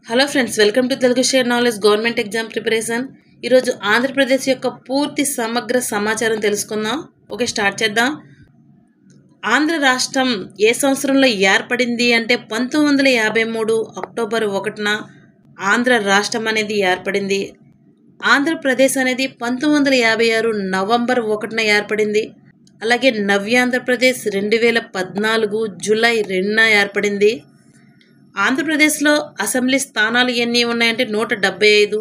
Hello friends, welcome to Telugu share knowledge government exam preparation. ఈరోజు ఆంధ్రప్రదేశ్ యొక్క పూర్తి సమగ్ర సమాచారం తెలుసుకుందాం. ఓకే, స్టార్ట్ చేద్దాం. ఆంధ్ర రాష్ట్రం ఏ సంవత్సరంలో ఏర్పడింది అంటే 1953 అక్టోబర్ 1న ఆంధ్ర రాష్ట్రం అనేది ఏర్పడింది. ఆంధ్రప్రదేశ్ అనేది 1956 నవంబర్ 1న ఏర్పడింది. అలాగే నవ్యాంధ్రప్రదేశ్ 2014 జూలై 2న ఏర్పడింది. ఆంధ్రప్రదేశ్లో అసెంబ్లీ స్థానాలు ఎన్ని ఉన్నాయంటే 175,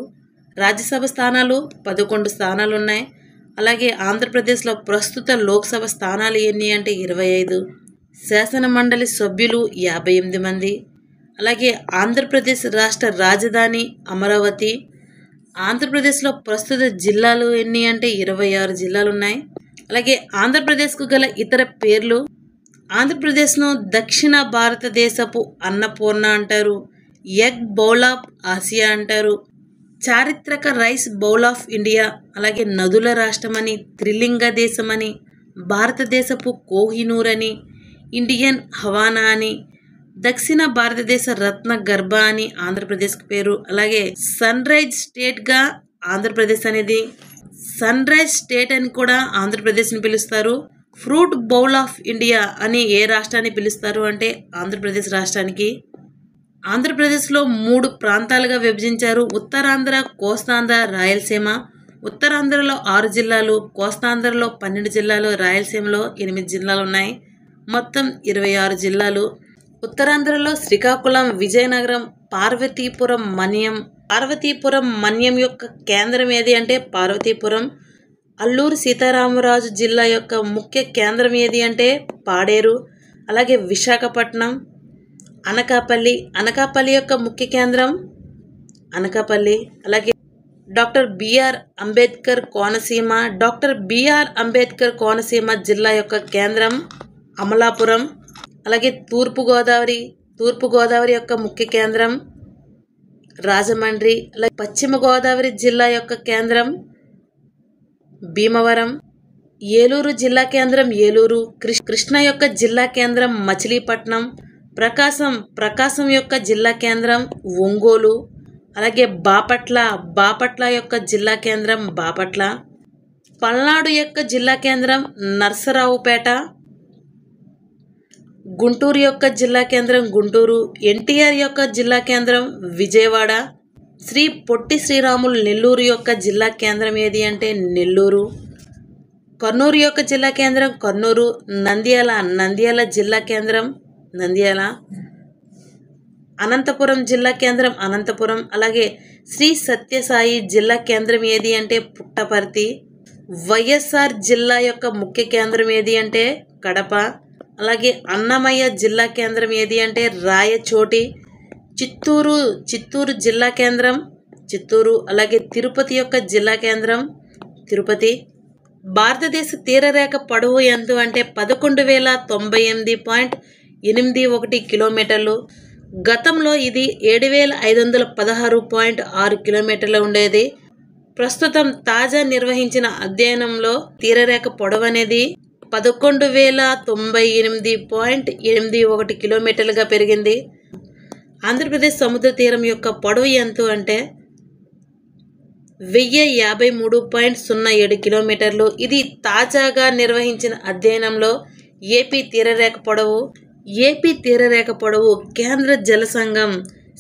రాజ్యసభ స్థానాలు 11 స్థానాలు ఉన్నాయి. అలాగే ఆంధ్రప్రదేశ్లో ప్రస్తుత లోక్సభ స్థానాలు ఎన్ని అంటే 25, శాసన మండలి సభ్యులు 58 మంది. అలాగే ఆంధ్రప్రదేశ్ రాష్ట్ర రాజధాని అమరావతి. ఆంధ్రప్రదేశ్లో ప్రస్తుత జిల్లాలు ఎన్ని అంటే 26 జిల్లాలు ఉన్నాయి. అలాగే ఆంధ్రప్రదేశ్కు గల ఇతర పేర్లు: ఆంధ్రప్రదేశ్ను దక్షిణ భారతదేశపు అన్నపూర్ణ అంటారు, ఎగ్ బౌల్ ఆఫ్ ఆసియా అంటారు, చారిత్రక రైస్ బౌల్ ఆఫ్ ఇండియా, అలాగే నదుల రాష్ట్రమని, త్రిలింగ దేశమని, భారతదేశపు కోహినూర్ అని, ఇండియన్ హవానా అని, దక్షిణ భారతదేశ రత్న గర్భ అని ఆంధ్రప్రదేశ్కి పేరు. అలాగే సన్ రైజ్ స్టేట్గా ఆంధ్రప్రదేశ్ అనేది, సన్ రైజ్ స్టేట్ అని కూడా ఆంధ్రప్రదేశ్ని పిలుస్తారు. ఫ్రూట్ బౌల్ ఆఫ్ ఇండియా అని ఏ రాష్ట్రాన్ని పిలుస్తారు అంటే ఆంధ్రప్రదేశ్ రాష్ట్రానికి. ఆంధ్రప్రదేశ్లో 3 ప్రాంతాలుగా విభజించారు: ఉత్తరాంధ్ర, కోస్తాంధ్ర, రాయలసీమ. ఉత్తరాంధ్రలో 6 జిల్లాలు, కోస్తాంధ్రలో 12 జిల్లాలు, రాయలసీమలో 8 జిల్లాలు ఉన్నాయి. మొత్తం 26 జిల్లాలు. ఉత్తరాంధ్రలో శ్రీకాకుళం, విజయనగరం, పార్వతీపురం, మన్యం. పార్వతీపురం మన్యం యొక్క కేంద్రం ఏది అంటే పార్వతీపురం. అల్లూరు సీతారామరాజు జిల్లా యొక్క ముఖ్య కేంద్రం ఏది అంటే పాడేరు. అలాగే విశాఖపట్నం, అనకాపల్లి. అనకాపల్లి యొక్క ముఖ్య కేంద్రం అనకాపల్లి. అలాగే doctor B R Ambedkar Konaseema. Doctor B R Ambedkar Konaseema జిల్లా యొక్క కేంద్రం అమలాపురం. అలాగే తూర్పుగోదావరి. తూర్పుగోదావరి యొక్క ముఖ్య కేంద్రం రాజమండ్రి. అలాగే పశ్చిమ గోదావరి జిల్లా యొక్క కేంద్రం భీమవరం. ఏలూరు జిల్లా కేంద్రం ఏలూరు. కృష్ణా యొక్క జిల్లా కేంద్రం మచిలీపట్నం. ప్రకాశం యొక్క జిల్లా కేంద్రం ఒంగోలు. అలాగే బాపట్ల యొక్క జిల్లా కేంద్రం బాపట్ల. పల్నాడు యొక్క జిల్లా కేంద్రం నర్సరావుపేట. గుంటూరు యొక్క జిల్లా కేంద్రం గుంటూరు. ఎన్టీఆర్ యొక్క జిల్లా కేంద్రం విజయవాడ. శ్రీ పొట్టి శ్రీరాములు నెల్లూరు యొక్క జిల్లా కేంద్రం ఏది అంటే నెల్లూరు. కర్నూలు యొక్క జిల్లా కేంద్రం కర్నూలు. నంద్యాల జిల్లా కేంద్రం నంద్యాల. అనంతపురం జిల్లా కేంద్రం అనంతపురం. అలాగే శ్రీ సత్యసాయి జిల్లా కేంద్రం ఏది అంటే పుట్టపర్తి. వైఎస్ఆర్ జిల్లా యొక్క ముఖ్య కేంద్రం ఏది అంటే కడప. అలాగే అన్నమయ్య జిల్లా కేంద్రం ఏది అంటే రాయచోటి. చిత్తూరు జిల్లా కేంద్రం చిత్తూరు. అలాగే తిరుపతి యొక్క జిల్లా కేంద్రం తిరుపతి. భారతదేశ తీరరేఖ పొడవు ఎంత అంటే 11,098.81 కిలోమీటర్లు. గతంలో ఇది 7,516.6 కిలోమీటర్లు ఉండేది. ప్రస్తుతం తాజా నిర్వహించిన అధ్యయనంలో తీరరేఖ పొడవు అనేది 11,098.81 కిలోమీటర్లుగా పెరిగింది. ఆంధ్రప్రదేశ్ సముద్ర తీరం యొక్క పొడవు ఎంత అంటే 1053.07 కిలోమీటర్లు. ఇది తాజాగా నిర్వహించిన అధ్యయనంలో ఏపీ తీరరేఖ పొడవు కేంద్ర జల సంఘం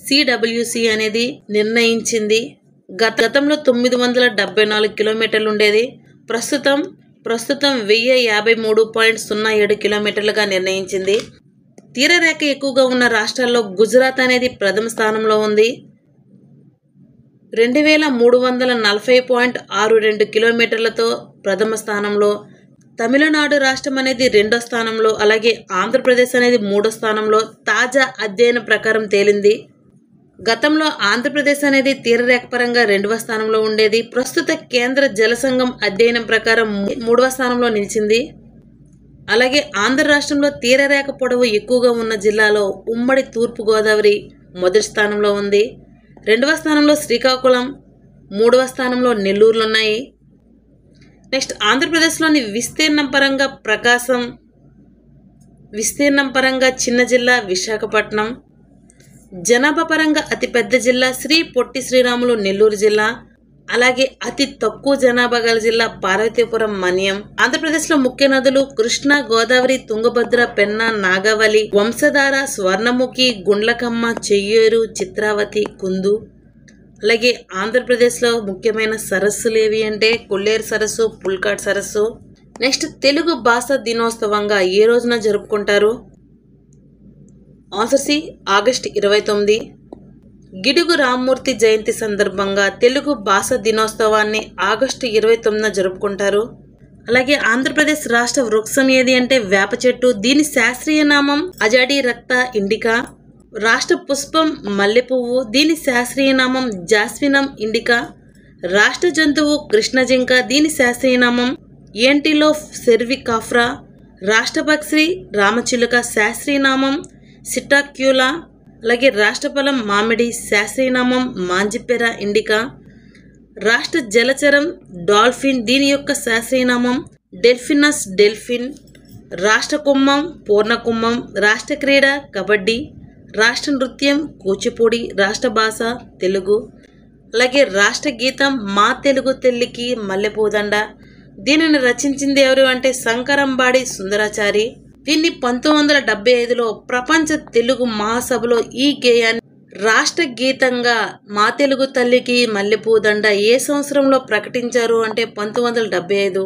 CWC అనేది నిర్ణయించింది. గతంలో 974 కిలోమీటర్లు ఉండేది. ప్రస్తుతం 1053.07 కిలోమీటర్లుగా నిర్ణయించింది. తీరరేఖ ఎక్కువగా ఉన్న రాష్ట్రాల్లో గుజరాత్ అనేది ప్రథమ స్థానంలో ఉంది, 2340.62 కిలోమీటర్లతో ప్రథమ స్థానంలో. తమిళనాడు రాష్ట్రం అనేది 2వ స్థానంలో. అలాగే ఆంధ్రప్రదేశ్ అనేది 3వ స్థానంలో తాజా అధ్యయనం ప్రకారం తేలింది. గతంలో ఆంధ్రప్రదేశ్ అనేది తీరరేఖ పరంగా 2వ స్థానంలో ఉండేది. ప్రస్తుత కేంద్ర జలసంఘం అధ్యయనం ప్రకారం 3వ స్థానంలో నిలిచింది. అలాగే ఆంధ్ర రాష్ట్రంలో తీరరేఖ పొడవు ఎక్కువగా ఉన్న జిల్లాలో ఉమ్మడి తూర్పుగోదావరి మొదటి స్థానంలో ఉంది. 2వ స్థానంలో శ్రీకాకుళం, 3వ స్థానంలో నెల్లూరులు ఉన్నాయి. నెక్స్ట్ ఆంధ్రప్రదేశ్లోని విస్తీర్ణం పరంగా చిన్న జిల్లా విశాఖపట్నం. జనాభా పరంగా అతిపెద్ద జిల్లా శ్రీ పొట్టి శ్రీరాములు నెల్లూరు జిల్లా. అలాగే అతి తక్కువ జనాభా గల జిల్లా పార్వతీపురం మన్యం. ఆంధ్రప్రదేశ్లో ముఖ్య నదులు కృష్ణా, గోదావరి, తుంగభద్ర, పెన్నా, నాగావళి, వంశధార, స్వర్ణముఖి, గుండ్లకమ్మ, చెయ్యేరు, చిత్రావతి, కుందు. అలాగే ఆంధ్రప్రదేశ్లో ముఖ్యమైన సరస్సులు ఏవి అంటే కొల్లేరు సరస్సు, పుల్కాట్ సరస్సు. నెక్స్ట్ తెలుగు భాష దినోత్సవంగా ఏ రోజున జరుపుకుంటారు? Answer C August 29. Gidugu Rammurthy జయంతి సందర్భంగా తెలుగు భాష దినోత్సవాన్ని ఆగస్టు 29న జరుపుకుంటారు. అలాగే ఆంధ్రప్రదేశ్ రాష్ట్ర వృక్షం ఏది అంటే వేప చెట్టు. దీని శాస్త్రీయ నామం అజాడీ రక్త ఇండికా. రాష్ట్ర పుష్పం మల్లెపువ్వు. దీని శాస్త్రీయ నామం జాస్మినం ఇండికా. రాష్ట్ర జంతువు కృష్ణ జింక. దీని శాస్త్రీయ నామం యాంటిలోప్ సెర్వికాఫ్రా. రాష్ట్ర పక్షి రామచిలుక. శాస్త్రీయ నామం సిటాక్యులా. అలాగే రాష్ట్ర ఫలం మామిడి. శాస్త్రీయ నామం మాంజిపెరా ఇండికా. రాష్ట్ర జలచరం డాల్ఫిన్. దీని యొక్క శాస్త్రీయ నామం డెల్ఫినస్ డెల్ఫిన్. రాష్ట్ర కుంభం పూర్ణకుంభం. రాష్ట్ర క్రీడ కబడ్డీ. రాష్ట్ర నృత్యం కూచిపూడి. రాష్ట్ర భాష తెలుగు. అలాగే రాష్ట్ర గీతం మా తెలుగు తెల్లికి మల్లెపూదండ. దీనిని రచించింది ఎవరు అంటే శంకరంబాడి సుందరాచారి. దీన్ని 1975లో ప్రపంచ తెలుగు మహాసభలో ఈ గేయాన్ని రాష్ట్ర గీతంగా మా తెలుగు తల్లికి మల్లెపూదండ ఏ సంవత్సరంలో ప్రకటించారు అంటే 1975.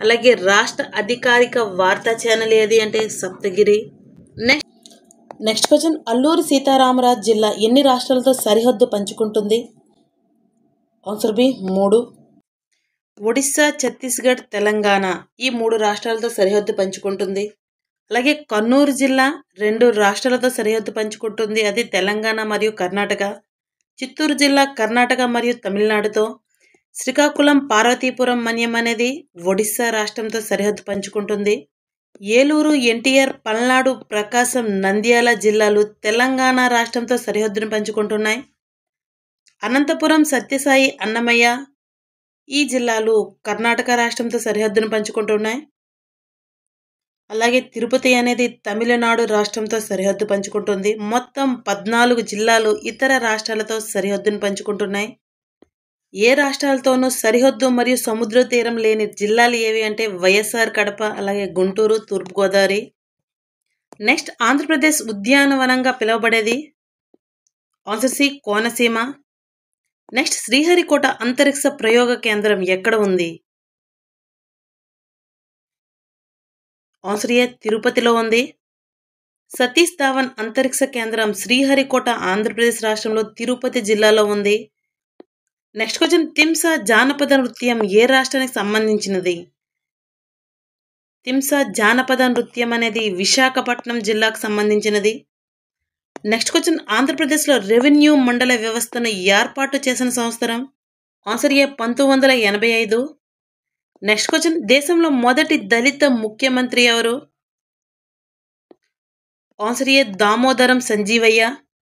అలాగే రాష్ట్ర అధికారిక వార్తా ఛానల్ ఏది అంటే సప్తగిరి. నెక్స్ట్ క్వశ్చన్, అల్లూరి సీతారామరాజు జిల్లా ఎన్ని రాష్ట్రాలతో సరిహద్దు పంచుకుంటుంది? Answer B 3. ఒడిస్సా, ఛత్తీస్గఢ్, తెలంగాణ ఈ 3 రాష్ట్రాలతో సరిహద్దు పంచుకుంటుంది. అలాగే కర్నూలు జిల్లా 2 రాష్ట్రాలతో సరిహద్దు పంచుకుంటుంది, అది తెలంగాణ మరియు కర్ణాటక. చిత్తూరు జిల్లా కర్ణాటక మరియు తమిళనాడుతో. శ్రీకాకుళం, పార్వతీపురం మన్యం అనేది ఒడిస్సా రాష్ట్రంతో సరిహద్దు పంచుకుంటుంది. ఏలూరు, ఎన్టీఆర్, పల్నాడు, ప్రకాశం, నంద్యాల జిల్లాలు తెలంగాణ రాష్ట్రంతో సరిహద్దును పంచుకుంటున్నాయి. అనంతపురం, సత్యసాయి, అన్నమయ్య ఈ జిల్లాలు కర్ణాటక రాష్ట్రంతో సరిహద్దును పంచుకుంటున్నాయి. అలాగే తిరుపతి అనేది తమిళనాడు రాష్ట్రంతో సరిహద్దు పంచుకుంటుంది. మొత్తం 14 జిల్లాలు ఇతర రాష్ట్రాలతో సరిహద్దును పంచుకుంటున్నాయి. ఏ రాష్ట్రాలతోనూ సరిహద్దు మరియు సముద్ర తీరం లేని జిల్లాలు ఏవి అంటే వైఎస్ఆర్ కడప, అలాగే గుంటూరు, తూర్పుగోదావరి. నెక్స్ట్ ఆంధ్రప్రదేశ్ ఉద్యానవనంగా పిలువబడేది answer C Konaseema. Next Sriharikota అంతరిక్ష ప్రయోగ కేంద్రం ఎక్కడ ఉంది? ఆన్సర్ ఏ తిరుపతిలో ఉంది. సతీష్ ధావన్ అంతరిక్ష కేంద్రం శ్రీహరికోట ఆంధ్రప్రదేశ్ రాష్ట్రంలో తిరుపతి జిల్లాలో ఉంది. నెక్స్ట్ క్వశ్చన్, తింసా జానపద నృత్యం ఏ రాష్ట్రానికి సంబంధించినది? తింసా జానపద నృత్యం అనేది విశాఖపట్నం జిల్లాకు సంబంధించినది. నెక్స్ట్ క్వశ్చన్, ఆంధ్రప్రదేశ్లో రెవెన్యూ మండల వ్యవస్థను ఏర్పాటు చేసిన సంవత్సరం? ఆన్సర్ ఏ 1985. నెక్స్ట్ క్వశ్చన్, దేశంలో మొదటి దళిత ముఖ్యమంత్రి ఎవరు? ఆన్సర్ ఏ దామోదరం సంజీవయ్య.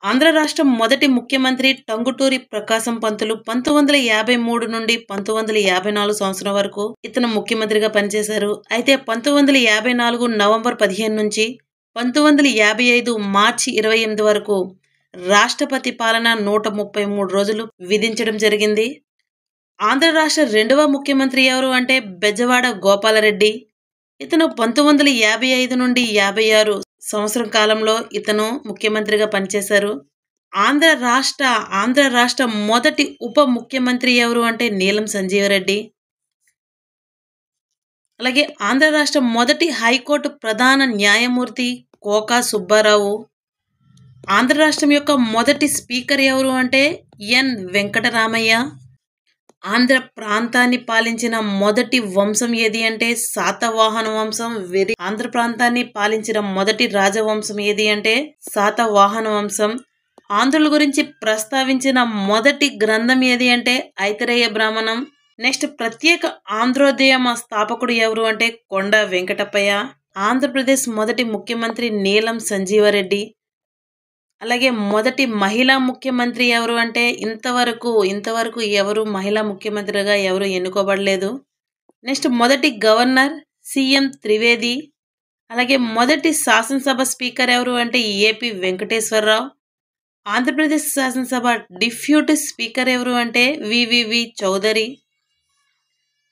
ఆంధ్ర రాష్ట్రం మొదటి ముఖ్యమంత్రి టంగుటూరి ప్రకాశం పంతులు 1953 నుండి 1954 సంవత్సరం వరకు ఇతను ముఖ్యమంత్రిగా పనిచేశారు. అయితే 1954 నవంబర్ 15 నుంచి 1955 మార్చి 28 వరకు రాష్ట్రపతి పాలన 133 రోజులు విధించడం జరిగింది. ఆంధ్ర రాష్ట్ర 2వ ముఖ్యమంత్రి ఎవరు అంటే బెజవాడ గోపాలరెడ్డి. ఇతను 1955 నుండి 56 సంవత్సరం కాలంలో ఇతను ముఖ్యమంత్రిగా పనిచేశారు. ఆంధ్ర రాష్ట్ర మొదటి ఉప ముఖ్యమంత్రి ఎవరు అంటే నీలం సంజీవరెడ్డి. అలాగే ఆంధ్ర రాష్ట్ర మొదటి హైకోర్టు ప్రధాన న్యాయమూర్తి కోకా సుబ్బారావు. ఆంధ్ర రాష్ట్రం యొక్క మొదటి స్పీకర్ ఎవరు అంటే ఎన్ వెంకటరామయ్య. ఆంధ్ర ప్రాంతాన్ని పాలించిన మొదటి వంశం ఏది అంటే శాతవాహన వంశం. ఆంధ్ర ప్రాంతాన్ని పాలించిన మొదటి రాజవంశం ఏది అంటే శాతవాహన వంశం. ఆంధ్రుల గురించి ప్రస్తావించిన మొదటి గ్రంథం ఏది అంటే ఐతరేయ బ్రాహ్మణం. నెక్స్ట్ ప్రత్యేక ఆంధ్రోదయం స్థాపకుడు ఎవరు అంటే కొండ వెంకటప్పయ్య. ఆంధ్రప్రదేశ్ మొదటి ముఖ్యమంత్రి నీలం సంజీవరెడ్డి. అలాగే మొదటి మహిళా ముఖ్యమంత్రి ఎవరు అంటే ఇంతవరకు ఎవరు మహిళా ముఖ్యమంత్రిగా ఎవరు ఎన్నుకోబడలేదు. నెక్స్ట్ మొదటి గవర్నర్ సిఎం త్రివేది. అలాగే మొదటి శాసనసభ స్పీకర్ ఎవరు అంటే ఏపీ వెంకటేశ్వరరావు. ఆంధ్రప్రదేశ్ శాసనసభ డిప్యూటీ స్పీకర్ ఎవరు అంటే వివివి చౌదరి.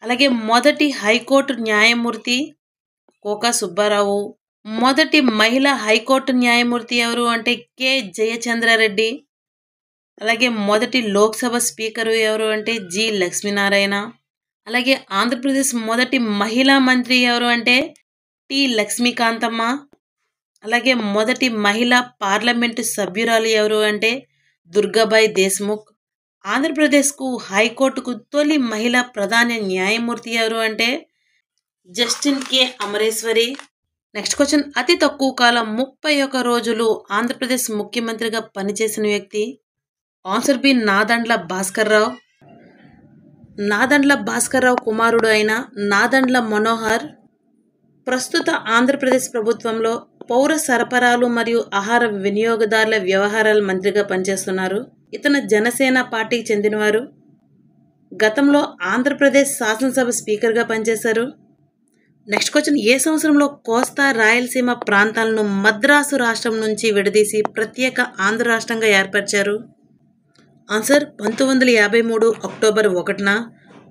అలాగే మొదటి హైకోర్టు న్యాయమూర్తి కోకా సుబ్బారావు. మొదటి మహిళా హైకోర్టు న్యాయమూర్తి ఎవరు అంటే కె జయచంద్రారెడ్డి. అలాగే మొదటి లోక్సభ స్పీకరు ఎవరు అంటే జి లక్ష్మీనారాయణ. అలాగే ఆంధ్రప్రదేశ్ మొదటి మహిళా మంత్రి ఎవరు అంటే టి లక్ష్మీకాంతమ్మ. అలాగే మొదటి మహిళా పార్లమెంటు సభ్యురాలు ఎవరు అంటే దుర్గాబాయ్ దేశ్ముఖ్. ఆంధ్రప్రదేశ్కు హైకోర్టుకు తొలి మహిళా ప్రధాన న్యాయమూర్తి ఎవరు అంటే Justin K Amareswari. Next question, అతి తక్కువ కాలం 31 రోజులు ఆంధ్రప్రదేశ్ ముఖ్యమంత్రిగా పనిచేసిన వ్యక్తి. Answer B Nadendla Bhaskar Rao. నాదెండ్ల భాస్కర్ రావు కుమారుడు అయిన నాదెండ్ల మనోహర్ ప్రస్తుత ఆంధ్రప్రదేశ్ ప్రభుత్వంలో పౌర సరఫరాలు మరియు ఆహార వినియోగదారుల వ్యవహారాల మంత్రిగా పనిచేస్తున్నారు. ఇతను జనసేన పార్టీకి చెందినవారు. గతంలో ఆంధ్రప్రదేశ్ శాసనసభ స్పీకర్గా పనిచేశారు. నెక్స్ట్ క్వశ్చన్, ఏ సంవత్సరంలో కోస్తా రాయలసీమ ప్రాంతాలను మద్రాసు రాష్ట్రం నుంచి విడదీసి ప్రత్యేక ఆంధ్ర రాష్ట్రంగా ఏర్పరిచారు? Answer 1953 October 1న.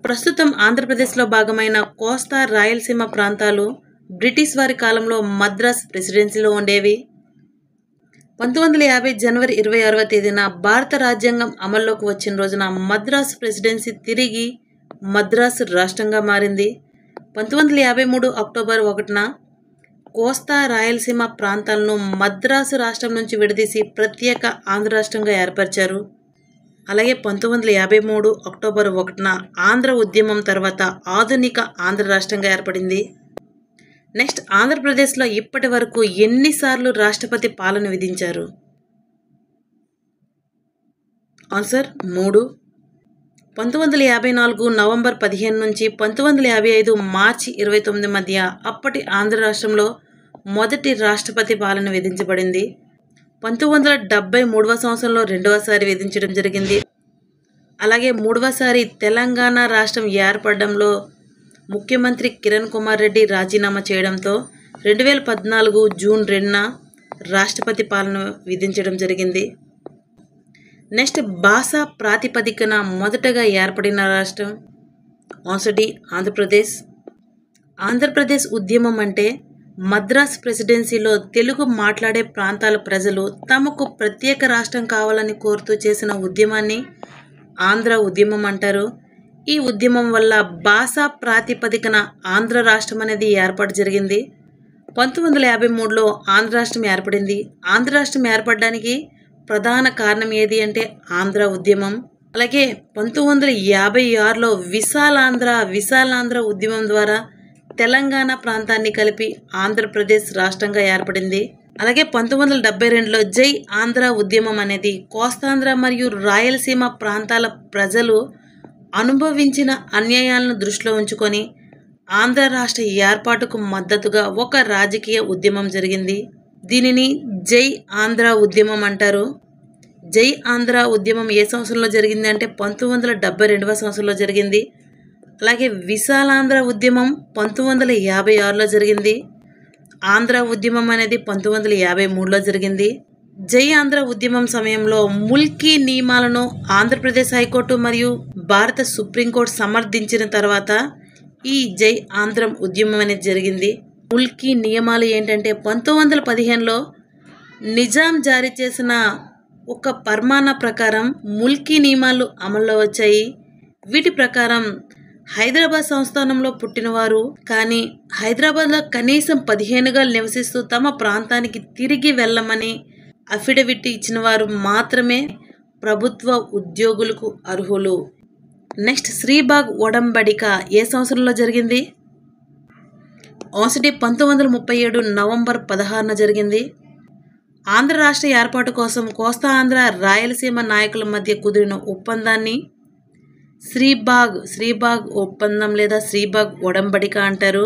ప్రస్తుతం ఆంధ్రప్రదేశ్లో భాగమైన కోస్తా రాయలసీమ ప్రాంతాలు బ్రిటిష్ వారి కాలంలో మద్రాస్ ప్రెసిడెన్సీలో ఉండేవి. 1950 జనవరి 26వ తేదీన భారత రాజ్యాంగం అమల్లోకి వచ్చిన రోజున మద్రాసు ప్రెసిడెన్సీ తిరిగి మద్రాసు రాష్ట్రంగా మారింది. 1953 అక్టోబర్ 1న కోస్తా రాయలసీమ ప్రాంతాలను మద్రాసు రాష్ట్రం నుంచి విడదీసి ప్రత్యేక ఆంధ్ర రాష్ట్రంగా ఏర్పరిచారు. అలాగే 1953 అక్టోబర్ 1న ఆంధ్ర ఉద్యమం తర్వాత ఆధునిక ఆంధ్ర రాష్ట్రంగా ఏర్పడింది. నెక్స్ట్, ఆంధ్రప్రదేశ్లో ఇప్పటి వరకు ఎన్నిసార్లు రాష్ట్రపతి పాలన విధించారు? ఆన్సర్ 3. 1954 నవంబర్ 15 నుంచి 1955 మార్చి 29 మధ్య అప్పటి ఆంధ్ర రాష్ట్రంలో మొదటి రాష్ట్రపతి పాలన విధించబడింది. 1973వ సంవత్సరంలో రెండవసారి విధించడం జరిగింది. అలాగే మూడవసారి తెలంగాణ రాష్ట్రం ఏర్పడడంలో ముఖ్యమంత్రి కిరణ్ కుమార్ రెడ్డి రాజీనామా చేయడంతో 2014 జూన్ 2న రాష్ట్రపతి పాలన విధించడం జరిగింది. నెక్స్ట్, భాషా ప్రాతిపదికన మొదటగా ఏర్పడిన రాష్ట్రం. Answer D Andhra Pradesh. ఆంధ్రప్రదేశ్ ఉద్యమం అంటే మద్రాస్ ప్రెసిడెన్సీలో తెలుగు మాట్లాడే ప్రాంతాల ప్రజలు తమకు ప్రత్యేక రాష్ట్రం కావాలని కోరుతూ చేసిన ఉద్యమాన్ని ఆంధ్ర ఉద్యమం అంటారు. ఈ ఉద్యమం వల్ల భాషా ప్రాతిపదికన ఆంధ్ర రాష్ట్రం అనేది ఏర్పాటు జరిగింది. 1953లో ఆంధ్ర రాష్ట్రం ఏర్పడింది. ఆంధ్ర రాష్ట్రం ఏర్పడడానికి ప్రధాన కారణం ఏది అంటే ఆంధ్ర ఉద్యమం. అలాగే 1956లో విశాలాంధ్ర ఉద్యమం ద్వారా తెలంగాణ ప్రాంతాన్ని కలిపి ఆంధ్రప్రదేశ్ రాష్ట్రంగా ఏర్పడింది. అలాగే 1972లో జై ఆంధ్ర ఉద్యమం అనేది కోస్తాంధ్ర మరియు రాయలసీమ ప్రాంతాల ప్రజలు అనుభవించిన అన్యాయాలను దృష్టిలో ఉంచుకొని ఆంధ్ర రాష్ట్ర ఏర్పాటుకు మద్దతుగా ఒక రాజకీయ ఉద్యమం జరిగింది. దీనిని జై ఆంధ్ర ఉద్యమం అంటారు. జై ఆంధ్ర ఉద్యమం ఏ సంవత్సరంలో జరిగింది అంటే 1972వ సంవత్సరంలో జరిగింది. అలాగే విశాలాంధ్ర ఉద్యమం 1956లో జరిగింది. ఆంధ్ర ఉద్యమం అనేది 1953లో జరిగింది. జై ఆంధ్ర ఉద్యమం సమయంలో ముల్కీ నియమాలను ఆంధ్రప్రదేశ్ హైకోర్టు మరియు భారత సుప్రీంకోర్టు సమర్థించిన తర్వాత ఈ జై ఆంధ్రం ఉద్యమం అనేది జరిగింది. ముల్కీ నియమాలు ఏంటంటే 1915లో నిజాం జారీ చేసిన ఒక పర్మానా ప్రకారం ముల్కీ నియమాలు అమల్లో వచ్చాయి. వీటి ప్రకారం హైదరాబాద్ సంస్థానంలో పుట్టినవారు కానీ హైదరాబాద్లో కనీసం 15 నివసిస్తూ తమ ప్రాంతానికి తిరిగి వెళ్ళమని అఫిడవిట్ ఇచ్చిన వారు మాత్రమే ప్రభుత్వ ఉద్యోగులకు అర్హులు. నెక్స్ట్, శ్రీబాగ్ ఒడంబడిక ఏ సంవత్సరంలో జరిగింది? ఆన్సర్ 1937 నవంబర్ 16న జరిగింది. ఆంధ్ర రాష్ట్ర ఏర్పాటు కోసం కోస్తా ఆంధ్ర రాయలసీమ నాయకుల మధ్య కుదిరిన ఒప్పందాన్ని శ్రీబాగ్ ఒప్పందం లేదా శ్రీబాగ్ ఒడంబడిక అంటారు.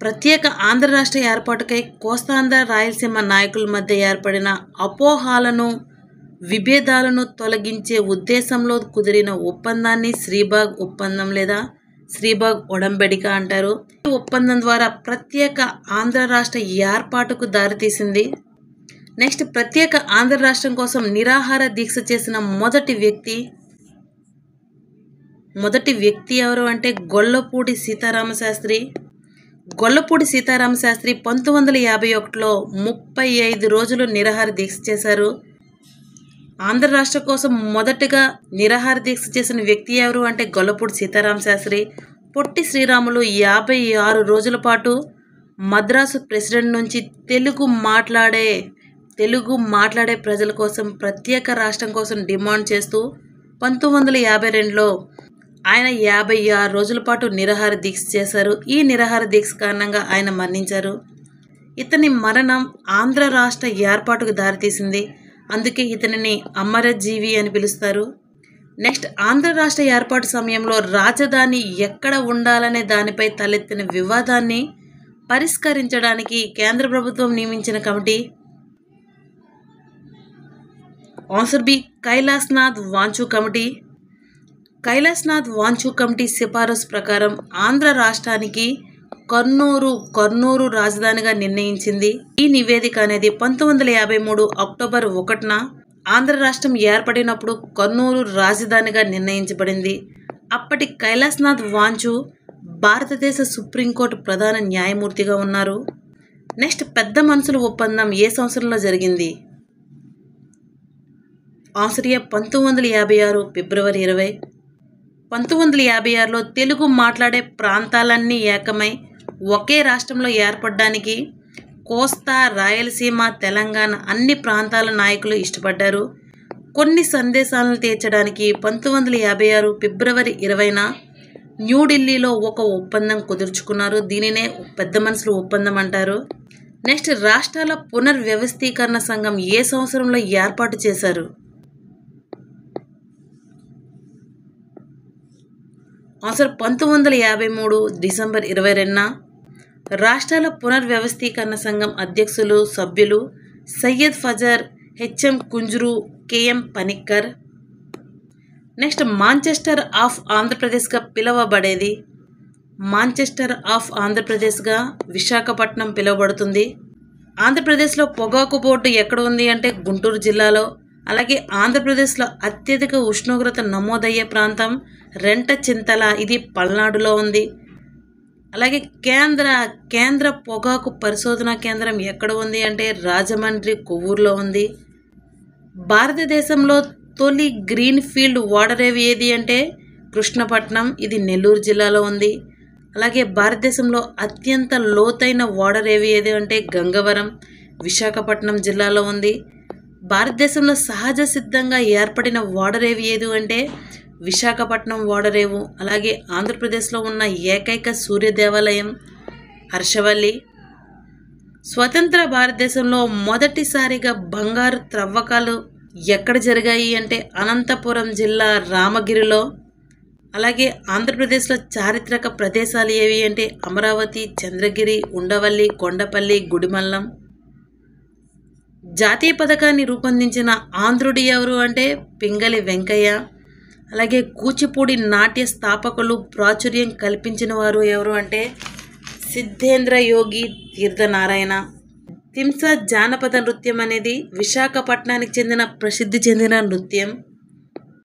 ప్రత్యేక ఆంధ్ర రాష్ట్ర ఏర్పాటుకై కోస్తాంధ్ర రాయలసీమ నాయకుల మధ్య ఏర్పడిన అపోహాలను విభేదాలను తొలగించే ఉద్దేశంలో కుదిరిన ఒప్పందాన్ని శ్రీబాగ్ ఒప్పందం లేదా శ్రీబాగ్ ఒడంబడిక అంటారు. ఈ ఒప్పందం ద్వారా ప్రత్యేక ఆంధ్ర రాష్ట్ర ఏర్పాటుకు దారితీసింది. నెక్స్ట్ ప్రత్యేక ఆంధ్ర రాష్ట్రం కోసం నిరాహార దీక్ష చేసిన మొదటి వ్యక్తి ఎవరు అంటే గొల్లపూడి సీతారామశాస్త్రి. గొల్లపూడి సీతారామశాస్త్రి 1951లో 35 రోజులు నిరాహార దీక్ష చేశారు. ఆంధ్ర రాష్ట్రం కోసం మొదటగా నిరాహార దీక్ష చేసిన వ్యక్తి ఎవరు అంటే గొల్లపూడి సీతారామశాస్త్రి. పొట్టి శ్రీరాములు 56 రోజుల పాటు మద్రాసు ప్రెసిడెంట్ నుంచి తెలుగు మాట్లాడే ప్రజల కోసం ప్రత్యేక రాష్ట్రం కోసం డిమాండ్ చేస్తూ 1952లో ఆయన 56 రోజుల పాటు నిరాహార దీక్ష చేశారు. ఈ నిరాహార దీక్ష కారణంగా ఆయన మరణించారు. ఇతని మరణం ఆంధ్ర రాష్ట్ర ఏర్పాటుకు దారితీసింది. అందుకే ఇతనిని అమరజీవి అని పిలుస్తారు. నెక్స్ట్ ఆంధ్ర రాష్ట్ర ఏర్పాటు సమయంలో రాజధాని ఎక్కడ ఉండాలనే దానిపై తలెత్తిన వివాదాన్ని పరిష్కరించడానికి కేంద్ర ప్రభుత్వం నియమించిన committee answer B Kailasnath Wanchoo committee. Kailasnath Wanchoo committee సిఫారసు ప్రకారం ఆంధ్ర రాష్ట్రానికి కర్నూలు రాజధానిగా నిర్ణయించింది. ఈ నివేదిక అనేది 1953 అక్టోబర్ 1న ఆంధ్ర రాష్ట్రం ఏర్పడినప్పుడు కర్నూలు రాజధానిగా నిర్ణయించబడింది. అప్పటి కైలాసనాథ్ వాంచు భారతదేశ సుప్రీంకోర్టు ప్రధాన న్యాయమూర్తిగా ఉన్నారు. నెక్స్ట్ పెద్ద మనుషుల ఒప్పందం ఏ సంవత్సరంలో జరిగింది? ఆన్సర్ ఏ 1956 ఫిబ్రవరి 20. 1956లో తెలుగు మాట్లాడే ప్రాంతాలన్నీ ఏకమై ఒకే రాష్ట్రంలో ఏర్పడడానికి కోస్తా, రాయలసీమ, తెలంగాణ అన్ని ప్రాంతాల నాయకులు ఇష్టపడ్డారు. కొన్ని సందేశాలను తీర్చడానికి 1956 ఫిబ్రవరి 20న న్యూఢిల్లీలో ఒక ఒప్పందం కుదుర్చుకున్నారు. దీనినే పెద్ద మనుషుల ఒప్పందం అంటారు. నెక్స్ట్ రాష్ట్రాల పునర్వ్యవస్థీకరణ సంఘం ఏ సంవత్సరంలో ఏర్పాటు చేశారు? ఆన్సర్ 1953 డిసెంబర్ 22న. రాష్ట్రాల పునర్వ్యవస్థీకరణ సంఘం అధ్యక్షులు సభ్యులు Syed Fazal, H M Kunzru, K M Panikkar. Next Manchester of ఆంధ్రప్రదేశ్గా పిలువబడేది. మాంచెస్టర్ ఆఫ్ ఆంధ్రప్రదేశ్గా విశాఖపట్నం పిలువబడుతుంది. ఆంధ్రప్రదేశ్లో పొగాకు బోర్డు ఎక్కడ ఉంది అంటే గుంటూరు జిల్లాలో. అలాగే ఆంధ్రప్రదేశ్లో అత్యధిక ఉష్ణోగ్రత నమోదయ్యే ప్రాంతం రెంటచింతల, ఇది పల్నాడులో ఉంది. అలాగే కేంద్ర పొగాకు పరిశోధనా కేంద్రం ఎక్కడ ఉంది అంటే రాజమండ్రి, కొవ్వూరులో ఉంది. భారతదేశంలో తొలి గ్రీన్ ఫీల్డ్ ఓడరేవు ఏది అంటే కృష్ణపట్నం, ఇది నెల్లూరు జిల్లాలో ఉంది. అలాగే భారతదేశంలో అత్యంత లోతైన ఓడరేవు ఏది అంటే గంగవరం, విశాఖపట్నం జిల్లాలో ఉంది. భారతదేశంలో సహజ సిద్ధంగా ఏర్పడిన ఓడరేవు ఏది అంటే విశాఖపట్నం ఓడరేవు. అలాగే ఆంధ్రప్రదేశ్లో ఉన్న ఏకైక సూర్య దేవాలయం హర్షవల్లి. స్వతంత్ర భారతదేశంలో మొదటిసారిగా బంగారు త్రవ్వకాలు ఎక్కడ జరిగాయి అంటే అనంతపురం జిల్లా రామగిరిలో. అలాగే ఆంధ్రప్రదేశ్లో చారిత్రక ప్రదేశాలు ఏవి అంటే అమరావతి, చంద్రగిరి, ఉండవల్లి, కొండపల్లి, గుడిమల్లం. జాతీయ పథకాన్ని రూపొందించిన ఆంధ్రుడు ఎవరు అంటే పింగళి వెంకయ్య. అలాగే కూచిపూడి నాట్య స్థాపకులు ప్రాచుర్యం కల్పించిన వారు ఎవరు అంటే సిద్ధేంద్ర యోగి తీర్థనారాయణ. తింసా జానపద నృత్యం అనేది విశాఖపట్నానికి చెందిన ప్రసిద్ధి చెందిన నృత్యం.